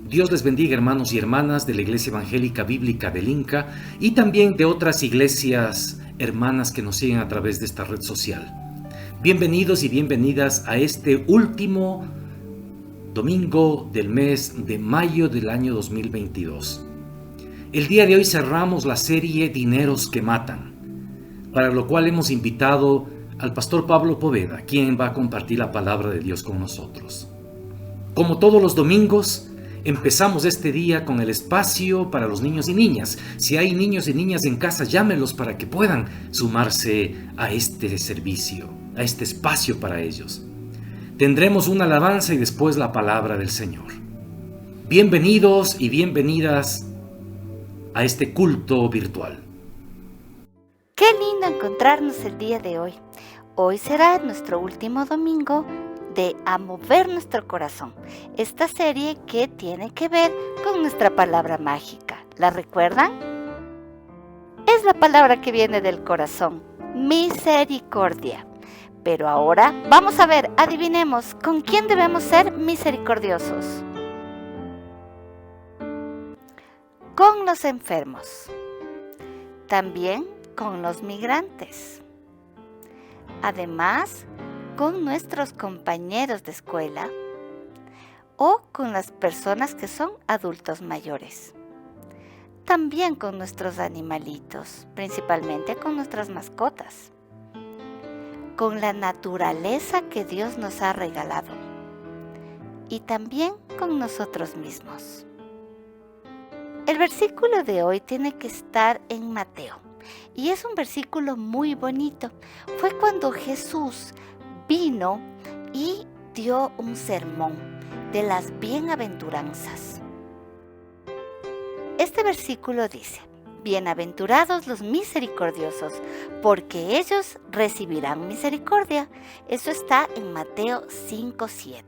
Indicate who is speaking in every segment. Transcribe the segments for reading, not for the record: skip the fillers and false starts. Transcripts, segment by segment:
Speaker 1: Dios les bendiga, hermanos y hermanas de la Iglesia Evangélica Bíblica del Inca y también de otras iglesias hermanas que nos siguen a través de esta red social. Bienvenidos y bienvenidas a este último domingo del mes de mayo del año 2022. El día de hoy cerramos la serie Dineros que Matan, para lo cual hemos invitado al pastor Pablo Poveda, quien va a compartir la palabra de Dios con nosotros. Como todos los domingos, empezamos este día con el espacio para los niños y niñas. Si hay niños y niñas en casa, llámenlos para que puedan sumarse a este servicio, a este espacio para ellos. Tendremos una alabanza y después la palabra del Señor. Bienvenidos y bienvenidas a este culto virtual.
Speaker 2: Qué lindo encontrarnos el día de hoy. Hoy será nuestro último domingo de A Mover Nuestro Corazón, esta serie que tiene que ver con nuestra palabra mágica. ¿La recuerdan? Es la palabra que viene del corazón, misericordia. Pero ahora vamos a ver, adivinemos, ¿con quién debemos ser misericordiosos? Con los enfermos, también con los migrantes, además con nuestros compañeros de escuela o con las personas que son adultos mayores. También con nuestros animalitos, principalmente con nuestras mascotas. Con la naturaleza que Dios nos ha regalado. Y también con nosotros mismos. El versículo de hoy tiene que estar en Mateo. Y es un versículo muy bonito. Fue cuando Jesús vino y dio un sermón de las bienaventuranzas. Este versículo dice: bienaventurados los misericordiosos, porque ellos recibirán misericordia. Eso está en Mateo 5:7.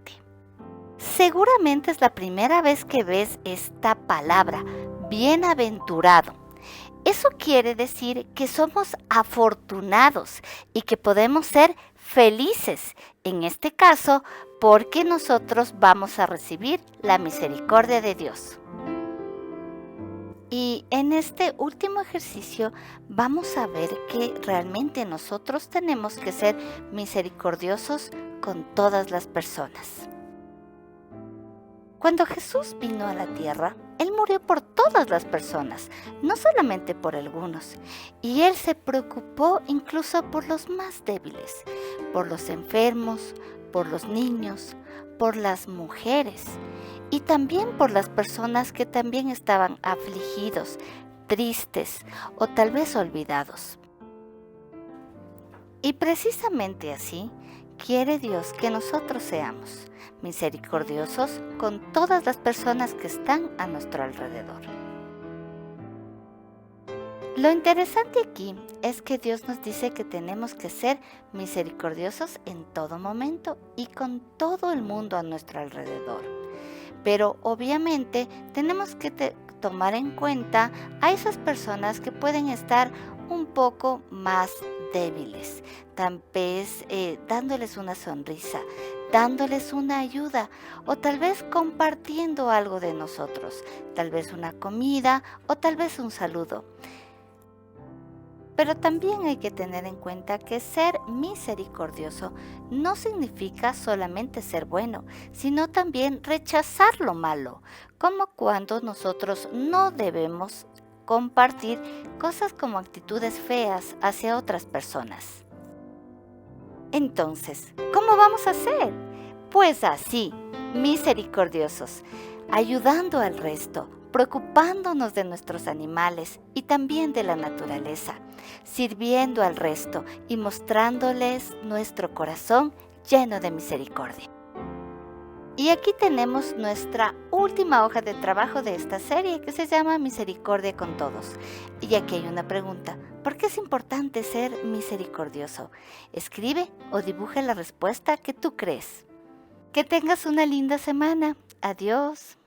Speaker 2: Seguramente es la primera vez que ves esta palabra, bienaventurado. Eso quiere decir que somos afortunados y que podemos ser felices, en este caso, porque nosotros vamos a recibir la misericordia de Dios. Y en este último ejercicio vamos a ver que realmente nosotros tenemos que ser misericordiosos con todas las personas. Cuando Jesús vino a la tierra, Él murió por todas las personas, no solamente por algunos. Y Él se preocupó incluso por los más débiles, por los enfermos, por los niños, por las mujeres y también por las personas que también estaban afligidos, tristes o tal vez olvidados. Y precisamente así quiere Dios que nosotros seamos misericordiosos con todas las personas que están a nuestro alrededor. Lo interesante aquí es que Dios nos dice que tenemos que ser misericordiosos en todo momento y con todo el mundo a nuestro alrededor. Pero obviamente tenemos que tomar en cuenta a esas personas que pueden estar un poco más débiles, tal vez dándoles una sonrisa, dándoles una ayuda o tal vez compartiendo algo de nosotros, tal vez una comida o tal vez un saludo. Pero también hay que tener en cuenta que ser misericordioso no significa solamente ser bueno, sino también rechazar lo malo, como cuando nosotros no debemos compartir cosas como actitudes feas hacia otras personas. Entonces, ¿cómo vamos a hacer? Pues así, misericordiosos, ayudando al resto, preocupándonos de nuestros animales y también de la naturaleza, sirviendo al resto y mostrándoles nuestro corazón lleno de misericordia. Y aquí tenemos nuestra última hoja de trabajo de esta serie que se llama Misericordia con Todos. Y aquí hay una pregunta: ¿por qué es importante ser misericordioso? Escribe o dibuja la respuesta que tú crees. Que tengas una linda semana. Adiós.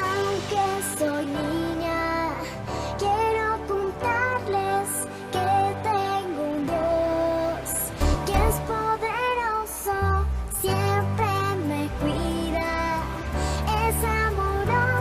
Speaker 3: Aunque soy niña, quiero contarles que tengo un Dios que es poderoso, siempre me cuida, es amoroso.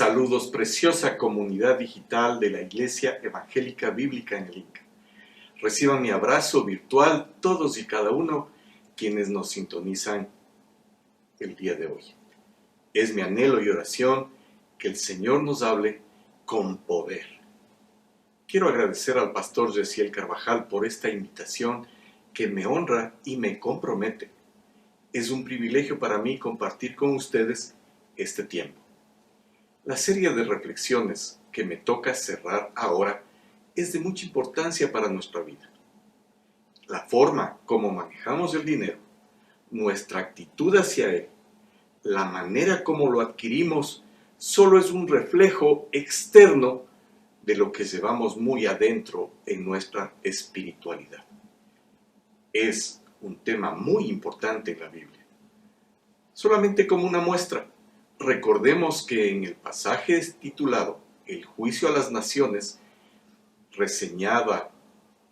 Speaker 4: Saludos, preciosa comunidad digital de la Iglesia Evangélica Bíblica en el Inca. Reciban mi abrazo virtual todos y cada uno quienes nos sintonizan el día de hoy. Es mi anhelo y oración que el Señor nos hable con poder. Quiero agradecer al pastor Yesiel Carvajal por esta invitación que me honra y me compromete. Es un privilegio para mí compartir con ustedes este tiempo. La serie de reflexiones que me toca cerrar ahora es de mucha importancia para nuestra vida. La forma como manejamos el dinero, nuestra actitud hacia él, la manera como lo adquirimos, solo es un reflejo externo de lo que llevamos muy adentro en nuestra espiritualidad. Es un tema muy importante en la Biblia. Solamente como una muestra, recordemos que en el pasaje titulado El juicio a las naciones, reseñada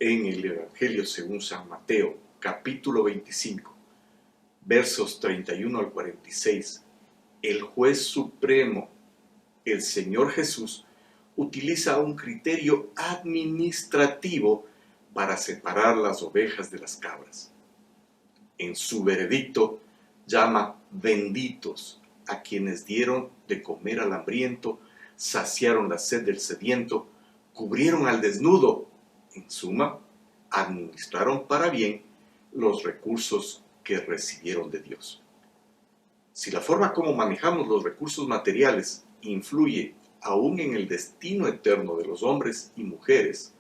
Speaker 4: en el Evangelio según San Mateo, capítulo 25, versos 31 al 46, el juez supremo, el Señor Jesús, utiliza un criterio administrativo para separar las ovejas de las cabras. En su veredicto, llama benditos a quienes dieron de comer al hambriento, saciaron la sed del sediento, cubrieron al desnudo. En suma, administraron para bien los recursos que recibieron de Dios. Si la forma como manejamos los recursos materiales influye aún en el destino eterno de los hombres y mujeres,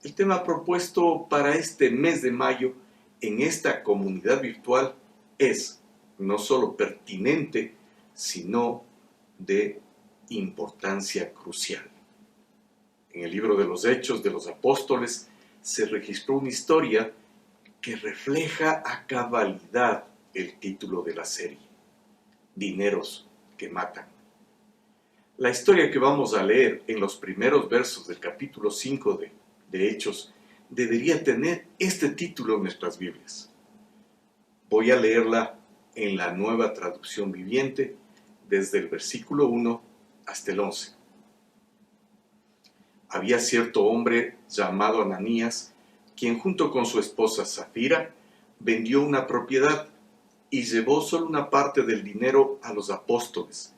Speaker 4: el tema propuesto para este mes de mayo en esta comunidad virtual es no solo pertinente, sino de importancia crucial. En el libro de los Hechos de los Apóstoles se registró una historia que refleja a cabalidad el título de la serie, Dineros que matan. La historia que vamos a leer en los primeros versos del capítulo 5 de Hechos debería tener este título en nuestras Biblias. Voy a leerla en la Nueva Traducción Viviente, desde el versículo 1 hasta el 11. Había cierto hombre llamado Ananías, quien junto con su esposa Safira vendió una propiedad y llevó solo una parte del dinero a los apóstoles,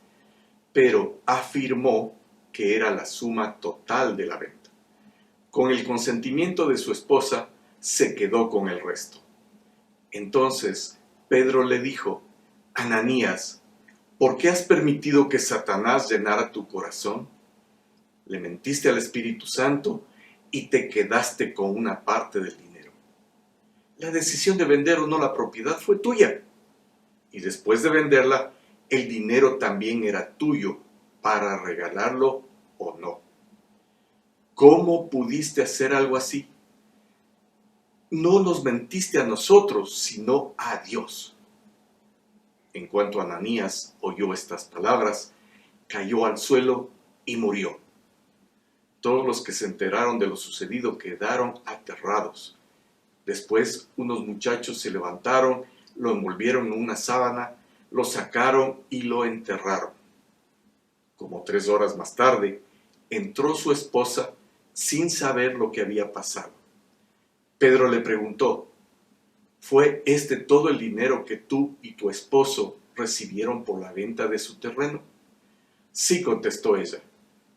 Speaker 4: pero afirmó que era la suma total de la venta. Con el consentimiento de su esposa, se quedó con el resto. Entonces Pedro le dijo: Ananías, ¿por qué has permitido que Satanás llenara tu corazón? Le mentiste al Espíritu Santo y te quedaste con una parte del dinero. La decisión de vender o no la propiedad fue tuya. Y después de venderla, el dinero también era tuyo para regalarlo o no. ¿Cómo pudiste hacer algo así? No nos mentiste a nosotros, sino a Dios. En cuanto Ananías oyó estas palabras, cayó al suelo y murió. Todos los que se enteraron de lo sucedido quedaron aterrados. Después, unos muchachos se levantaron, lo envolvieron en una sábana, lo sacaron y lo enterraron. Como 3 horas más tarde, entró su esposa sin saber lo que había pasado. Pedro le preguntó: ¿fue este todo el dinero que tú y tu esposo recibieron por la venta de su terreno? Sí, contestó ella,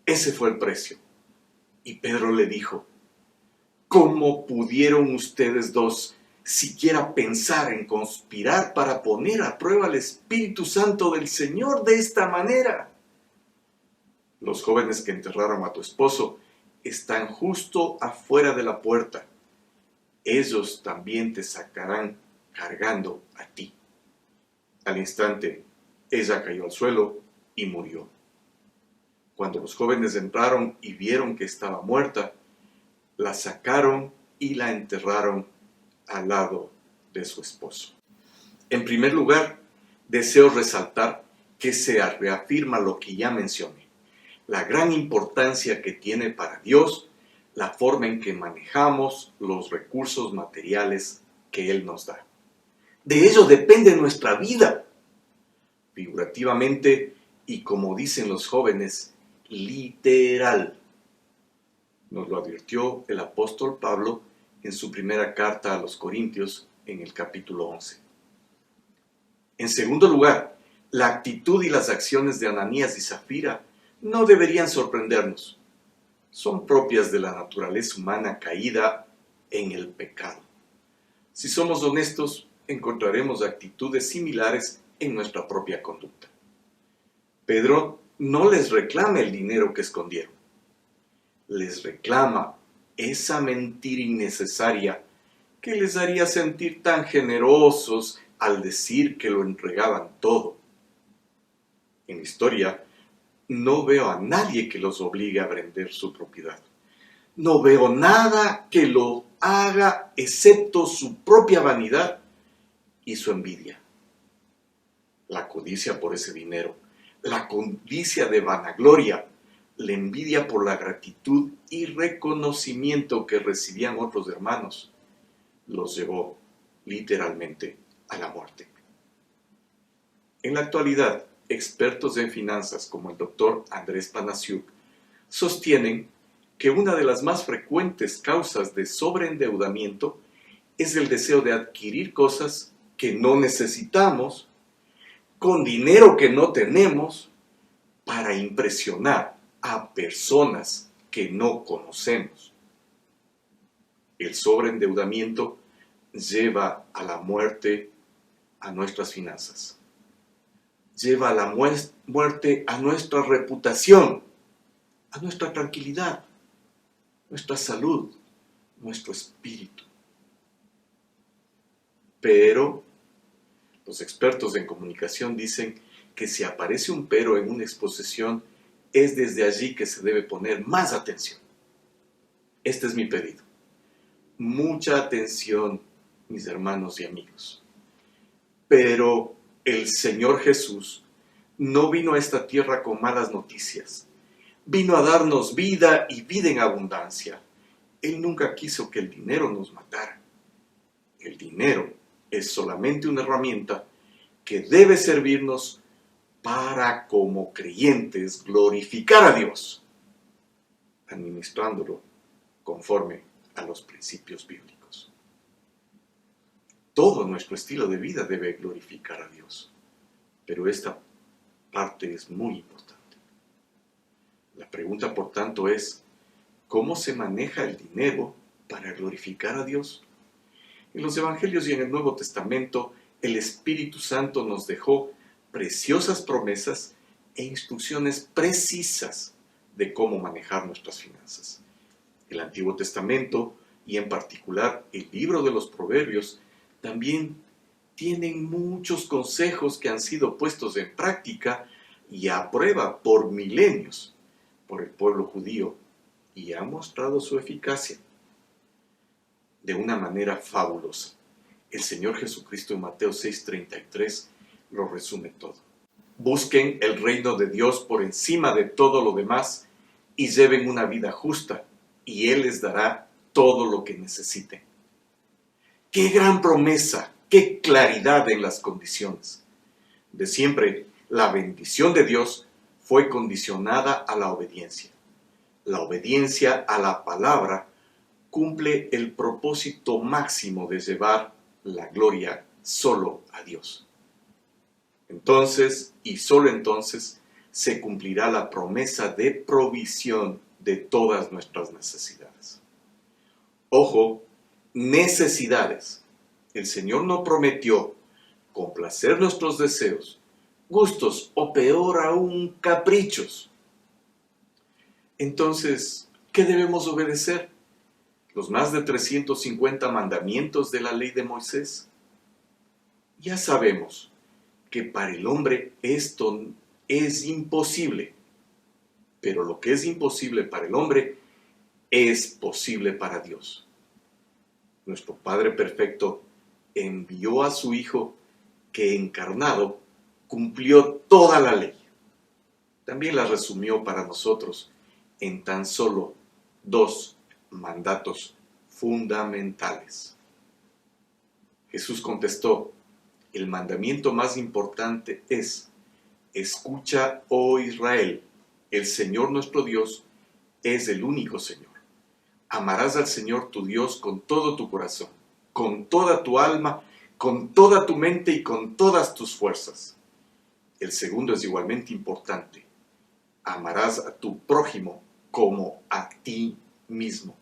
Speaker 4: ese fue el precio. Y Pedro le dijo: ¿cómo pudieron ustedes dos siquiera pensar en conspirar para poner a prueba al Espíritu Santo del Señor de esta manera? Los jóvenes que enterraron a tu esposo están justo afuera de la puerta. Ellos también te sacarán cargando a ti. Al instante, ella cayó al suelo y murió. Cuando los jóvenes entraron y vieron que estaba muerta, la sacaron y la enterraron al lado de su esposo. En primer lugar, deseo resaltar que se reafirma lo que ya mencioné, la gran importancia que tiene para Dios la forma en que manejamos los recursos materiales que Él nos da. De ello depende nuestra vida. Figurativamente, y, como dicen los jóvenes, literal. Nos lo advirtió el apóstol Pablo en su primera carta a los Corintios en el capítulo 11. En segundo lugar, la actitud y las acciones de Ananías y Zafira no deberían sorprendernos. Son propias de la naturaleza humana caída en el pecado. Si somos honestos, encontraremos actitudes similares en nuestra propia conducta. Pedro no les reclama el dinero que escondieron. Les reclama esa mentira innecesaria que les haría sentir tan generosos al decir que lo entregaban todo. En la historia, no veo a nadie que los obligue a vender su propiedad. No veo nada que lo haga excepto su propia vanidad y su envidia. La codicia por ese dinero, la codicia de vanagloria, la envidia por la gratitud y reconocimiento que recibían otros hermanos, los llevó literalmente a la muerte. En la actualidad, expertos en finanzas como el doctor Andrés Panasiuk sostienen que una de las más frecuentes causas de sobreendeudamiento es el deseo de adquirir cosas que no necesitamos, con dinero que no tenemos, para impresionar a personas que no conocemos. El sobreendeudamiento lleva a la muerte a nuestras finanzas. Lleva a la muerte a nuestra reputación, a nuestra tranquilidad, nuestra salud, nuestro espíritu. Pero los expertos en comunicación dicen que si aparece un pero en una exposición, es desde allí que se debe poner más atención. Este es mi pedido. Mucha atención, mis hermanos y amigos. Pero el Señor Jesús no vino a esta tierra con malas noticias. Vino a darnos vida y vida en abundancia. Él nunca quiso que el dinero nos matara. El dinero es solamente una herramienta que debe servirnos para, como creyentes, glorificar a Dios, administrándolo conforme a los principios bíblicos. Todo nuestro estilo de vida debe glorificar a Dios, pero esta parte es muy importante. La pregunta, por tanto, es: ¿cómo se maneja el dinero para glorificar a Dios? En los Evangelios y en el Nuevo Testamento, el Espíritu Santo nos dejó preciosas promesas e instrucciones precisas de cómo manejar nuestras finanzas. El Antiguo Testamento, y en particular el libro de los Proverbios, también tienen muchos consejos que han sido puestos en práctica y a prueba por milenios por el pueblo judío y han mostrado su eficacia de una manera fabulosa. El Señor Jesucristo en Mateo 6:33 lo resume todo. Busquen el reino de Dios por encima de todo lo demás y lleven una vida justa, y Él les dará todo lo que necesiten. ¡Qué gran promesa! ¡Qué claridad en las condiciones! De siempre, la bendición de Dios fue condicionada a la obediencia. La obediencia a la palabra cumple el propósito máximo de llevar la gloria solo a Dios. Entonces, y solo entonces, se cumplirá la promesa de provisión de todas nuestras necesidades. Ojo, necesidades. El Señor no prometió complacer nuestros deseos, gustos o peor aún, caprichos. Entonces, ¿qué debemos obedecer? ¿Los más de 350 mandamientos de la ley de Moisés? Ya sabemos que para el hombre esto es imposible, pero lo que es imposible para el hombre es posible para Dios. Nuestro Padre Perfecto envió a su Hijo que, encarnado, cumplió toda la ley. También la resumió para nosotros en tan solo 2 mandatos fundamentales. Jesús contestó: el mandamiento más importante es: Escucha, oh Israel, el Señor nuestro Dios es el único Señor. Amarás al Señor tu Dios con todo tu corazón, con toda tu alma, con toda tu mente y con todas tus fuerzas. El segundo es igualmente importante. Amarás a tu prójimo como a ti mismo.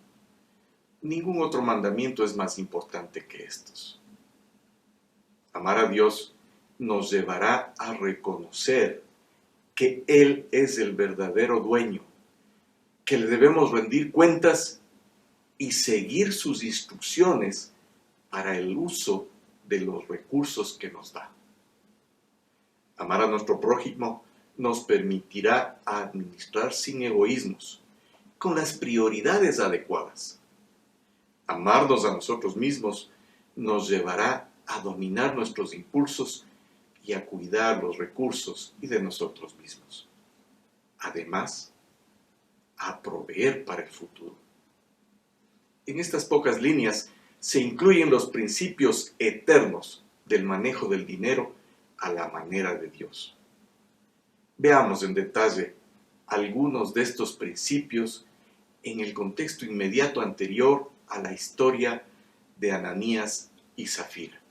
Speaker 4: Ningún otro mandamiento es más importante que estos. Amar a Dios nos llevará a reconocer que Él es el verdadero dueño, que le debemos rendir cuentas y seguir sus instrucciones para el uso de los recursos que nos da. Amar a nuestro prójimo nos permitirá administrar sin egoísmos, con las prioridades adecuadas. Amarnos a nosotros mismos nos llevará a dominar nuestros impulsos y a cuidar los recursos y de nosotros mismos. Además, a proveer para el futuro. En estas pocas líneas se incluyen los principios eternos del manejo del dinero a la manera de Dios. Veamos en detalle algunos de estos principios en el contexto inmediato anterior a la historia de Ananías y Zafira.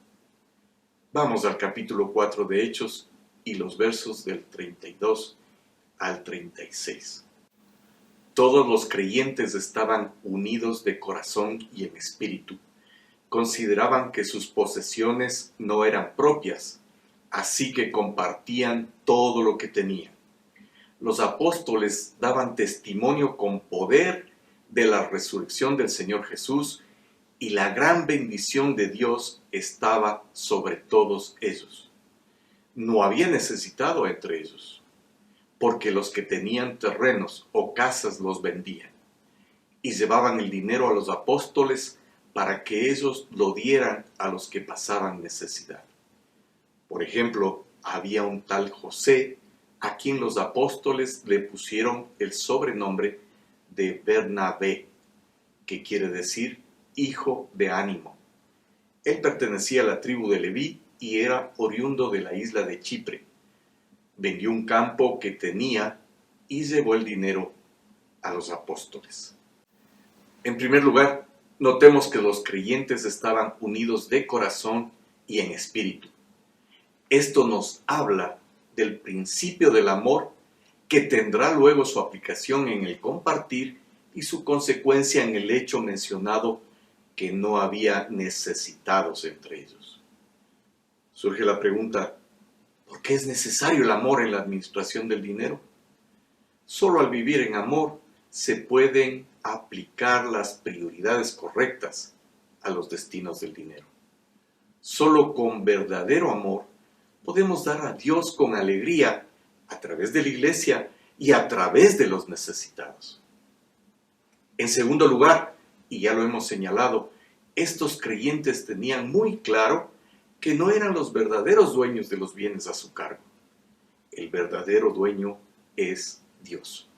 Speaker 4: Vamos al capítulo 4 de Hechos y los versos del 32 al 36. Todos los creyentes estaban unidos de corazón y en espíritu. Consideraban que sus posesiones no eran propias, así que compartían todo lo que tenían. Los apóstoles daban testimonio con poder de la resurrección del Señor Jesús, y la gran bendición de Dios estaba sobre todos ellos. No había necesitado entre ellos, porque los que tenían terrenos o casas los vendían, y llevaban el dinero a los apóstoles para que ellos lo dieran a los que pasaban necesidad. Por ejemplo, había un tal José, a quien los apóstoles le pusieron el sobrenombre de Bernabé, que quiere decir hijo de ánimo. Él pertenecía a la tribu de Leví y era oriundo de la isla de Chipre. Vendió un campo que tenía y llevó el dinero a los apóstoles. En primer lugar, notemos que los creyentes estaban unidos de corazón y en espíritu. Esto nos habla del principio del amor que tendrá luego su aplicación en el compartir y su consecuencia en el hecho mencionado que no había necesitados entre ellos. Surge la pregunta, ¿por qué es necesario el amor en la administración del dinero? Solo al vivir en amor se pueden aplicar las prioridades correctas a los destinos del dinero. Solo con verdadero amor podemos dar a Dios con alegría a través de la iglesia y a través de los necesitados. En segundo lugar, y ya lo hemos señalado, estos creyentes tenían muy claro que no eran los verdaderos dueños de los bienes a su cargo. El verdadero dueño es Dios.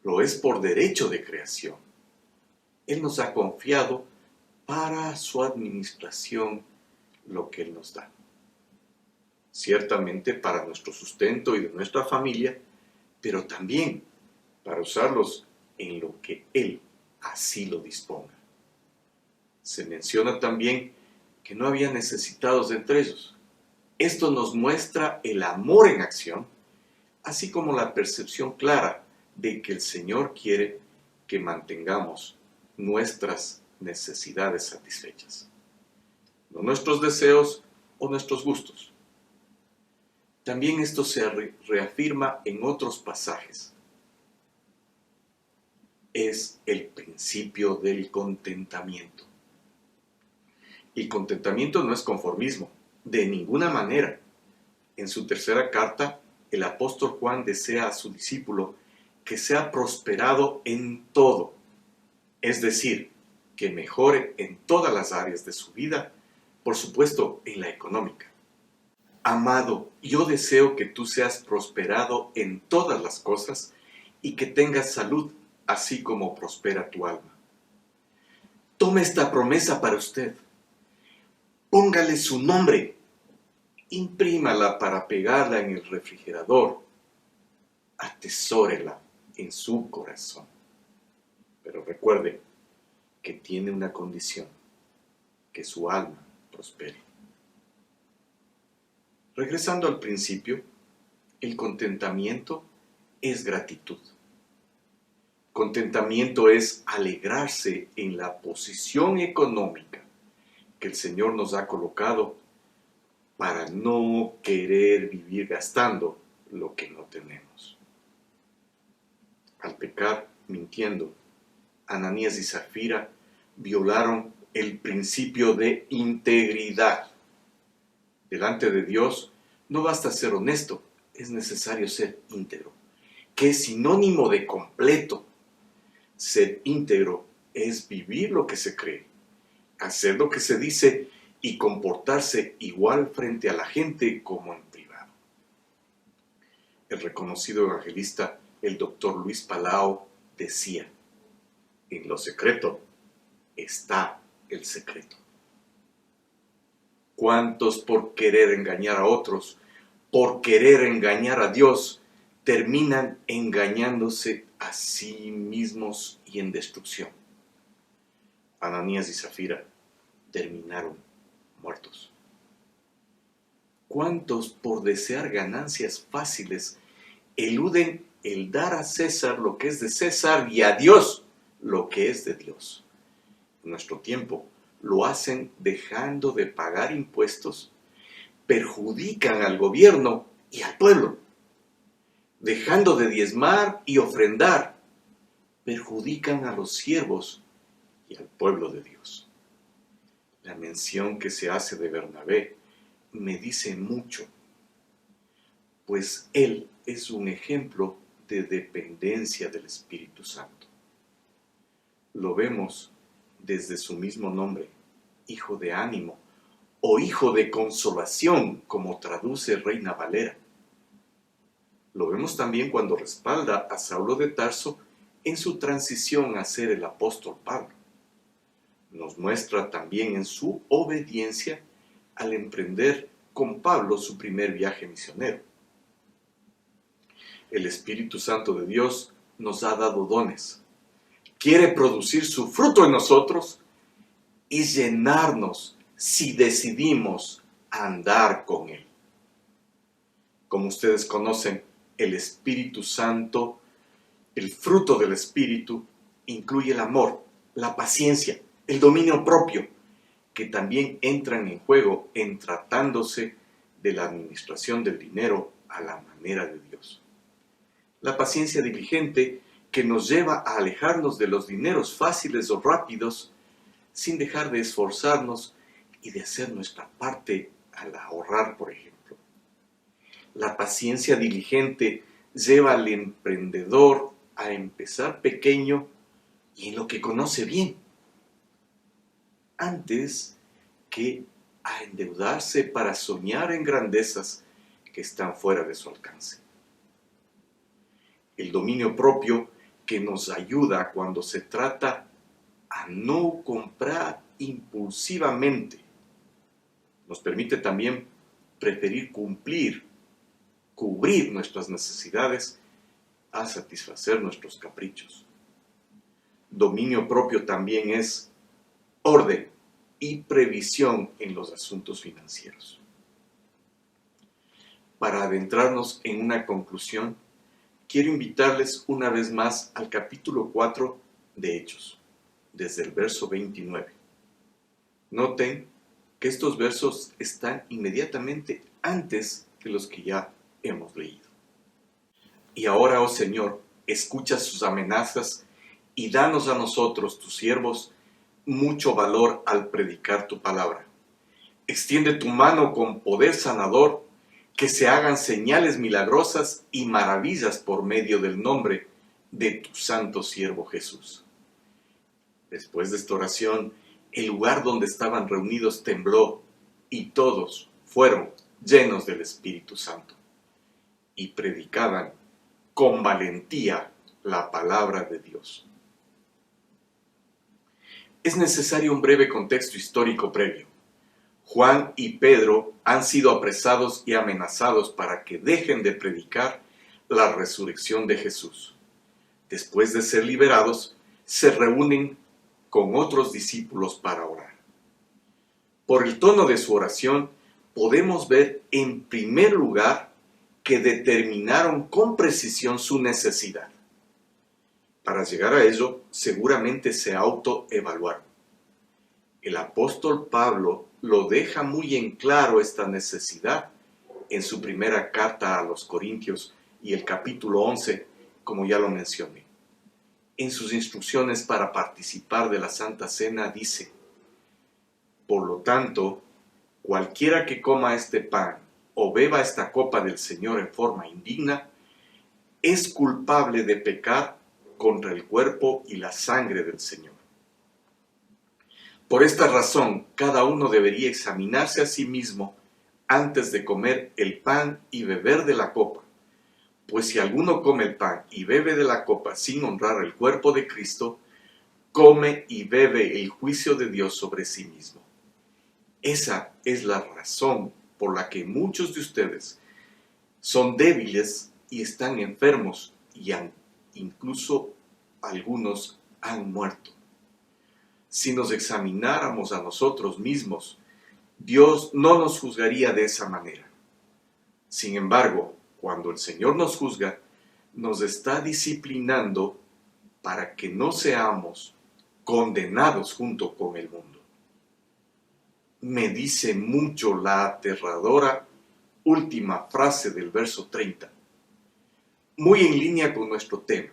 Speaker 4: Lo es por derecho de creación. Él nos ha confiado para su administración lo que Él nos da. Ciertamente para nuestro sustento y de nuestra familia, pero también para usarlos en lo que Él así lo disponga. Se menciona también que no había necesitados entre ellos. Esto nos muestra el amor en acción, así como la percepción clara de que el Señor quiere que mantengamos nuestras necesidades satisfechas, no nuestros deseos o nuestros gustos. También esto se reafirma en otros pasajes. Es el principio del contentamiento. El contentamiento no es conformismo, de ninguna manera. En su tercera carta, el apóstol Juan desea a su discípulo que sea prosperado en todo, es decir, que mejore en todas las áreas de su vida, por supuesto en la económica. Amado, yo deseo que tú seas prosperado en todas las cosas y que tengas salud, así como prospera tu alma. Tome esta promesa para usted. Póngale su nombre imprímala para pegarla en el refrigerador, atesórela en su corazón. Pero recuerde que tiene una condición, que su alma prospere. Regresando al principio, el contentamiento es gratitud. Contentamiento es alegrarse en la posición económica que el Señor nos ha colocado para no querer vivir gastando lo que no tenemos. Al pecar mintiendo, Ananías y Zafira violaron el principio de integridad. Delante de Dios no basta ser honesto, es necesario ser íntegro, que es sinónimo de completo. Ser íntegro es vivir lo que se cree, hacer lo que se dice y comportarse igual frente a la gente como en privado. El reconocido evangelista, el doctor Luis Palau, decía: en lo secreto está el secreto. ¿Cuántos por querer engañar a otros, por querer engañar a Dios, terminan engañándose a sí mismos y en destrucción? Ananías y Zafira terminaron muertos. ¿Cuántos por desear ganancias fáciles eluden el dar a César lo que es de César y a Dios lo que es de Dios? En nuestro tiempo lo hacen dejando de pagar impuestos, perjudican al gobierno y al pueblo. Dejando de diezmar y ofrendar, perjudican a los siervos y al pueblo de Dios. La mención que se hace de Bernabé me dice mucho, pues él es un ejemplo de dependencia del Espíritu Santo. Lo vemos desde su mismo nombre, hijo de ánimo o hijo de consolación, como traduce Reina Valera. Lo vemos también cuando respalda a Saulo de Tarso en su transición a ser el apóstol Pablo. Nos muestra también en su obediencia al emprender con Pablo su primer viaje misionero. El Espíritu Santo de Dios nos ha dado dones. Quiere producir su fruto en nosotros y llenarnos si decidimos andar con Él. Como ustedes conocen, el Espíritu Santo, el fruto del Espíritu, incluye el amor, la paciencia, el dominio propio, que también entran en juego en tratándose de la administración del dinero a la manera de Dios. La paciencia diligente que nos lleva a alejarnos de los dineros fáciles o rápidos sin dejar de esforzarnos y de hacer nuestra parte al ahorrar, por ejemplo. La paciencia diligente lleva al emprendedor a empezar pequeño y en lo que conoce bien, antes que a endeudarse para soñar en grandezas que están fuera de su alcance. El dominio propio que nos ayuda cuando se trata a no comprar impulsivamente. Nos permite también preferir cubrir nuestras necesidades a satisfacer nuestros caprichos. Dominio propio también es orden y previsión en los asuntos financieros. Para adentrarnos en una conclusión, quiero invitarles una vez más al capítulo 4 de Hechos, desde el verso 29. Noten que estos versos están inmediatamente antes que los que ya hemos leído. Y ahora, oh Señor, escucha sus amenazas y danos a nosotros, tus siervos, mucho valor al predicar tu palabra. Extiende tu mano con poder sanador, que se hagan señales milagrosas y maravillas por medio del nombre de tu santo siervo Jesús. Después de esta oración, el lugar donde estaban reunidos tembló y todos fueron llenos del Espíritu Santo y predicaban con valentía la palabra de Dios. Es necesario un breve contexto histórico previo. Juan y Pedro han sido apresados y amenazados para que dejen de predicar la resurrección de Jesús. Después de ser liberados, se reúnen con otros discípulos para orar. Por el tono de su oración, podemos ver en primer lugar que determinaron con precisión su necesidad. Para llegar a ello, seguramente se autoevaluaron. El apóstol Pablo lo deja muy en claro esta necesidad en su primera carta a los Corintios y el capítulo 11, como ya lo mencioné. En sus instrucciones para participar de la Santa Cena dice: por lo tanto, cualquiera que coma este pan o beba esta copa del Señor en forma indigna, es culpable de pecar contra el cuerpo y la sangre del Señor. Por esta razón, cada uno debería examinarse a sí mismo antes de comer el pan y beber de la copa. Pues si alguno come el pan y bebe de la copa sin honrar el cuerpo de Cristo, come y bebe el juicio de Dios sobre sí mismo. Esa es la razón por la que muchos de ustedes son débiles y están enfermos y incluso algunos han muerto. Si nos examináramos a nosotros mismos, Dios no nos juzgaría de esa manera. Sin embargo, cuando el Señor nos juzga, nos está disciplinando para que no seamos condenados junto con el mundo. Me dice mucho la aterradora última frase del verso 30, muy en línea con nuestro tema.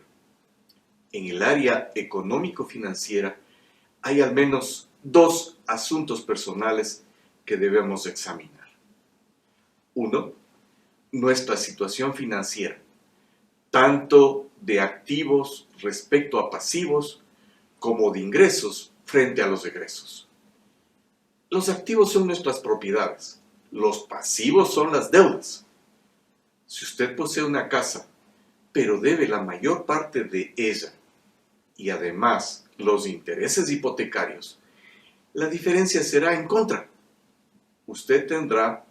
Speaker 4: En el área económico-financiera hay al menos dos asuntos personales que debemos examinar. Uno, nuestra situación financiera, tanto de activos respecto a pasivos como de ingresos frente a los egresos. Los activos son nuestras propiedades, los pasivos son las deudas. Si usted posee una casa, pero debe la mayor parte de ella, y además los intereses hipotecarios, la diferencia será en contra. Usted tendrá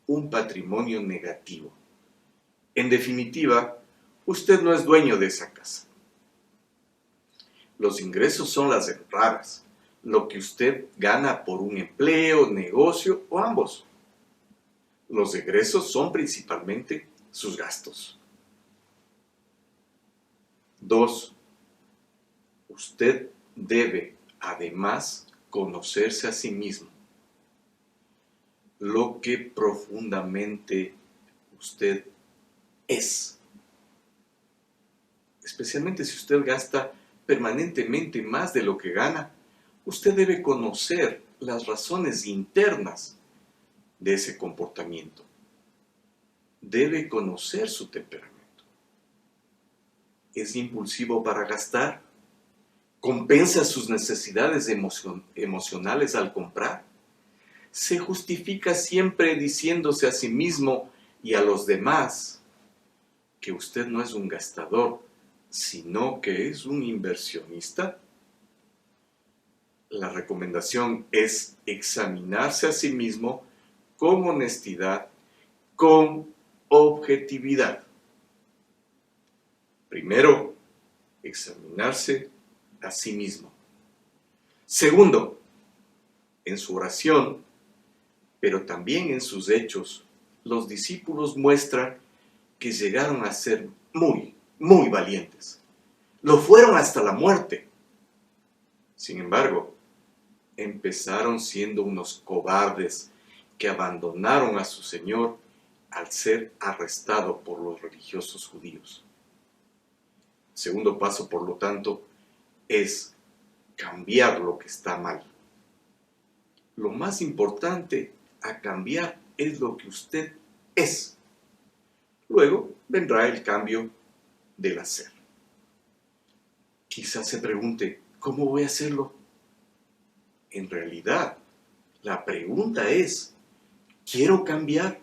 Speaker 4: un patrimonio negativo. En definitiva, usted no es dueño de esa casa. Los ingresos son las entradas, lo que usted gana por un empleo, negocio o ambos. Los egresos son principalmente sus gastos. 2. Usted debe, además, conocerse a sí mismo. Lo que profundamente usted es. Especialmente si usted gasta permanentemente más de lo que gana, usted debe conocer las razones internas de ese comportamiento. Debe conocer su temperamento. ¿Es impulsivo para gastar? ¿Compensa sus necesidades emocionales al comprar? ¿Se justifica siempre diciéndose a sí mismo y a los demás que usted no es un gastador, sino que es un inversionista? La recomendación es examinarse a sí mismo con honestidad, con objetividad. Primero, examinarse a sí mismo. Segundo, en su oración, pero también en sus hechos, los discípulos muestran que llegaron a ser muy valientes. Lo fueron hasta la muerte. Sin embargo, empezaron siendo unos cobardes que abandonaron a su Señor al ser arrestado por los religiosos judíos. El segundo paso, por lo tanto, es cambiar lo que está mal. Lo más importante a cambiar es lo que usted es. Luego vendrá el cambio del hacer. Quizás se pregunte, ¿cómo voy a hacerlo? En realidad, la pregunta es, ¿quiero cambiar?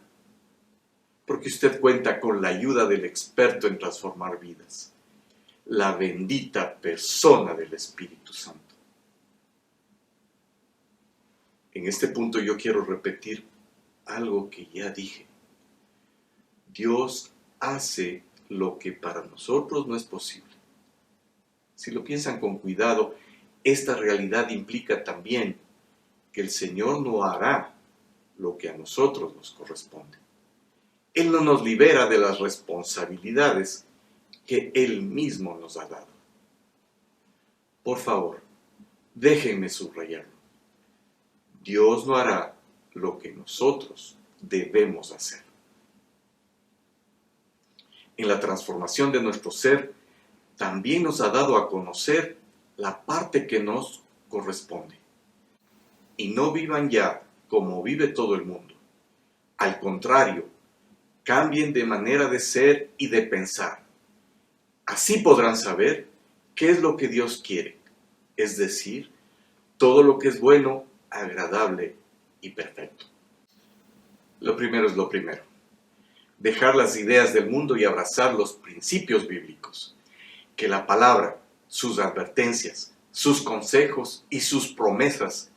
Speaker 4: Porque usted cuenta con la ayuda del experto en transformar vidas, la bendita persona del Espíritu Santo. En este punto yo quiero repetir algo que ya dije. Dios hace lo que para nosotros no es posible. Si lo piensan con cuidado, esta realidad implica también que el Señor no hará lo que a nosotros nos corresponde. Él no nos libera de las responsabilidades que Él mismo nos ha dado. Por favor, déjenme subrayarlo. Dios no hará lo que nosotros debemos hacer. En la transformación de nuestro ser, también nos ha dado a conocer la parte que nos corresponde. Y no vivan ya como vive todo el mundo. Al contrario, cambien de manera de ser y de pensar. Así podrán saber qué es lo que Dios quiere, es decir, todo lo que es bueno, agradable y perfecto. Lo primero es lo primero. Dejar las ideas del mundo y abrazar los principios bíblicos. Que la palabra, sus advertencias, sus consejos y sus promesas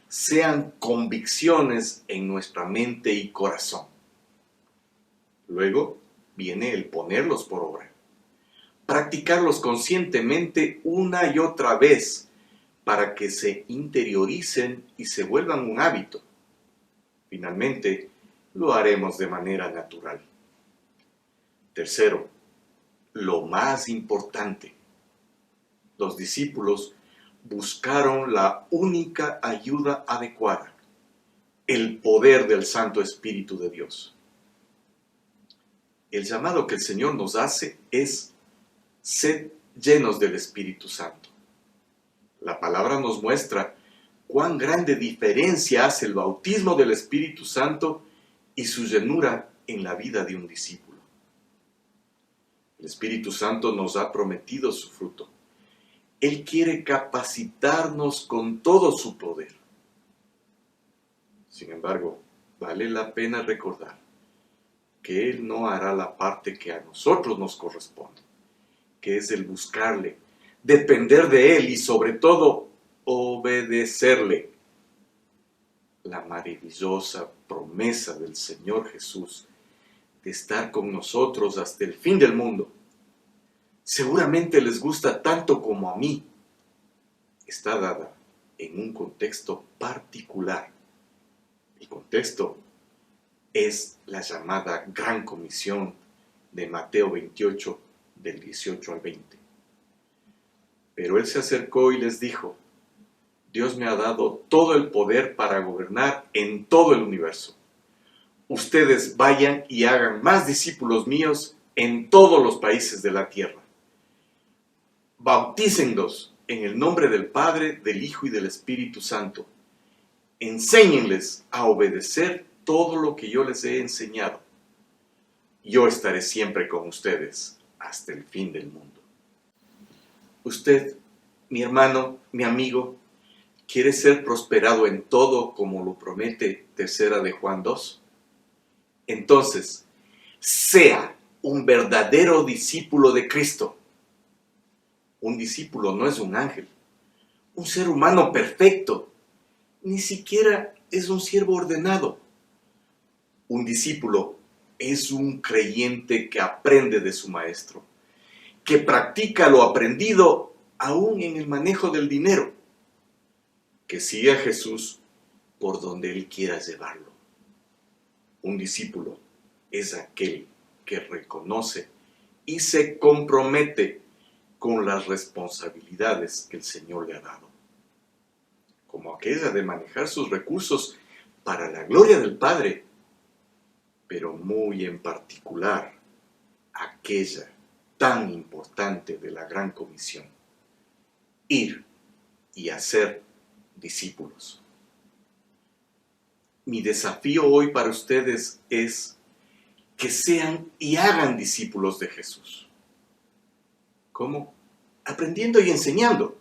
Speaker 4: sean convicciones en nuestra mente y corazón. Luego viene el ponerlos por obra. Practicarlos conscientemente una y otra vez para que se interioricen y se vuelvan un hábito. Finalmente, lo haremos de manera natural. Tercero, lo más importante. Los discípulos buscaron la única ayuda adecuada, el poder del Santo Espíritu de Dios. El llamado que el Señor nos hace es: sed llenos del Espíritu Santo. La palabra nos muestra cuán grande diferencia hace el bautismo del Espíritu Santo y su llenura en la vida de un discípulo. El Espíritu Santo nos ha prometido su fruto. Él quiere capacitarnos con todo su poder. Sin embargo, vale la pena recordar que Él no hará la parte que a nosotros nos corresponde, que es el buscarle, depender de Él y sobre todo obedecerle. La maravillosa promesa del Señor Jesús de estar con nosotros hasta el fin del mundo, seguramente les gusta tanto como a mí. Está dada en un contexto particular. El contexto es la llamada Gran Comisión de Mateo 28, del 18 al 20. Pero Él se acercó y les dijo: Dios me ha dado todo el poder para gobernar en todo el universo. Ustedes vayan y hagan más discípulos míos en todos los países de la tierra. Bautícenlos en el nombre del Padre, del Hijo y del Espíritu Santo. Enséñenles a obedecer todo lo que yo les he enseñado. Yo estaré siempre con ustedes hasta el fin del mundo. Usted, mi hermano, mi amigo, ¿quiere ser prosperado en todo como lo promete 3 de Juan 2? Entonces, sea un verdadero discípulo de Cristo. Un discípulo no es un ángel, un ser humano perfecto, ni siquiera es un siervo ordenado. Un discípulo es un creyente que aprende de su maestro, que practica lo aprendido aún en el manejo del dinero, que sigue a Jesús por donde Él quiera llevarlo. Un discípulo es aquel que reconoce y se compromete con las responsabilidades que el Señor le ha dado, como aquella de manejar sus recursos para la gloria del Padre, pero muy en particular aquella tan importante de la Gran Comisión: ir y hacer discípulos. Mi desafío hoy para ustedes es que sean y hagan discípulos de Jesús. ¿Cómo? Aprendiendo y enseñando.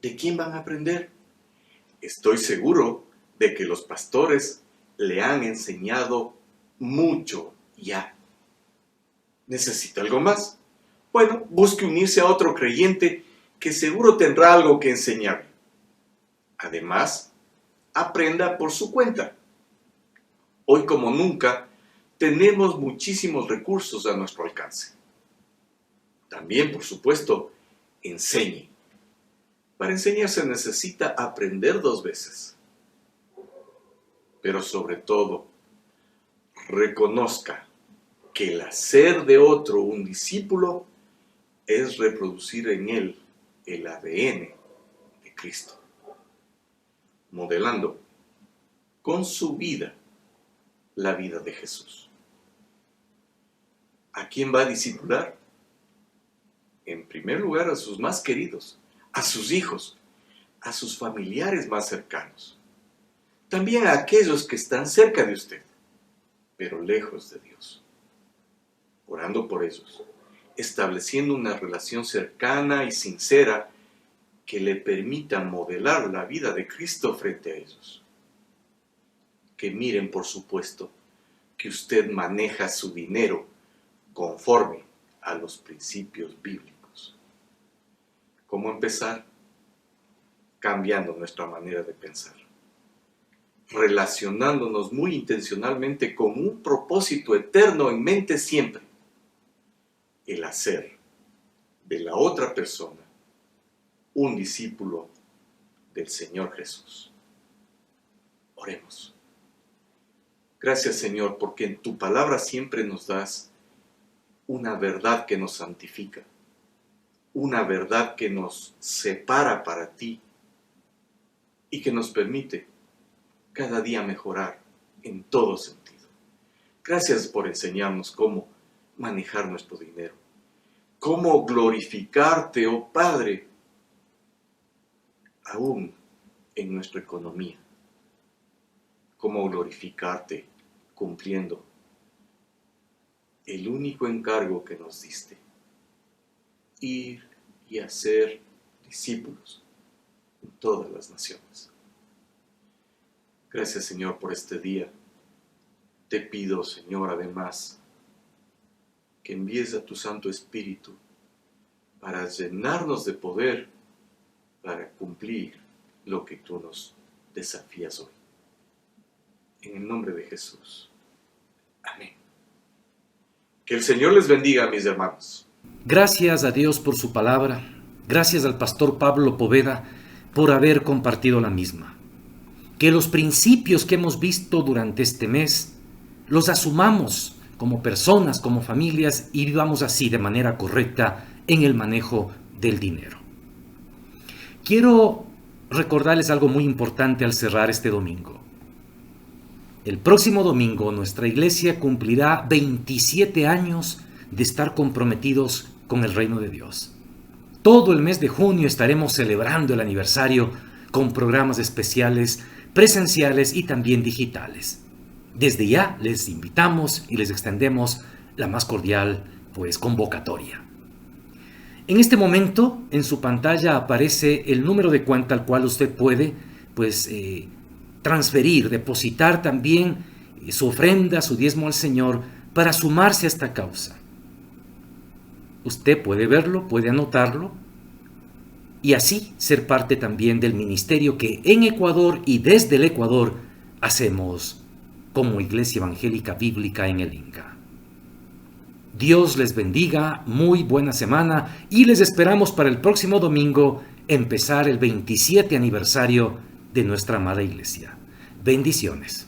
Speaker 4: ¿De quién van a aprender? Estoy seguro de que los pastores le han enseñado mucho ya. ¿Necesita algo más? Bueno, busque unirse a otro creyente que seguro tendrá algo que enseñarle. Además, aprenda por su cuenta. Hoy como nunca, tenemos muchísimos recursos a nuestro alcance. También, por supuesto, enseñe. Para enseñar se necesita aprender 2 veces. Pero sobre todo, reconozca que el hacer de otro un discípulo es reproducir en él el ADN de Cristo, modelando con su vida la vida de Jesús. ¿A quién va a discipular? En primer lugar, a sus más queridos, a sus hijos, a sus familiares más cercanos. También a aquellos que están cerca de usted, pero lejos de Dios. Orando por ellos, estableciendo una relación cercana y sincera que le permita modelar la vida de Cristo frente a ellos. Que miren, por supuesto, que usted maneja su dinero conforme a los principios bíblicos. ¿Cómo empezar? Cambiando nuestra manera de pensar, relacionándonos muy intencionalmente con un propósito eterno en mente siempre: el hacer de la otra persona un discípulo del Señor Jesús. Oremos. Gracias, Señor, porque en tu palabra siempre nos das una verdad que nos santifica, una verdad que nos separa para ti y que nos permite cada día mejorar en todo sentido. Gracias por enseñarnos cómo manejar nuestro dinero, cómo glorificarte, oh Padre, aún en nuestra economía, cómo glorificarte cumpliendo el único encargo que nos diste: ir y hacer discípulos en todas las naciones. Gracias, Señor, por este día. Te pido, Señor, además, que envíes a tu Santo Espíritu para llenarnos de poder para cumplir lo que tú nos desafías hoy. En el nombre de Jesús. Amén. Que el Señor les bendiga, mis hermanos.
Speaker 1: Gracias a Dios por su palabra. Gracias al pastor Pablo Poveda por haber compartido la misma. Que los principios que hemos visto durante este mes los asumamos como personas, como familias, y vivamos así de manera correcta en el manejo del dinero. Quiero recordarles algo muy importante al cerrar este domingo. El próximo domingo nuestra iglesia cumplirá 27 años de estar comprometidos con el reino de Dios. Todo el mes de junio estaremos celebrando el aniversario con programas especiales, presenciales y también digitales. Desde ya les invitamos y les extendemos la más cordial convocatoria. En este momento en su pantalla aparece el número de cuenta al cual usted puede transferir, depositar también su ofrenda, su diezmo al Señor para sumarse a esta causa. Usted puede verlo, puede anotarlo y así ser parte también del ministerio que en Ecuador y desde el Ecuador hacemos como Iglesia Evangélica Bíblica en el Inca. Dios les bendiga, muy buena semana y les esperamos para el próximo domingo empezar el 27 aniversario de nuestra amada iglesia. Bendiciones.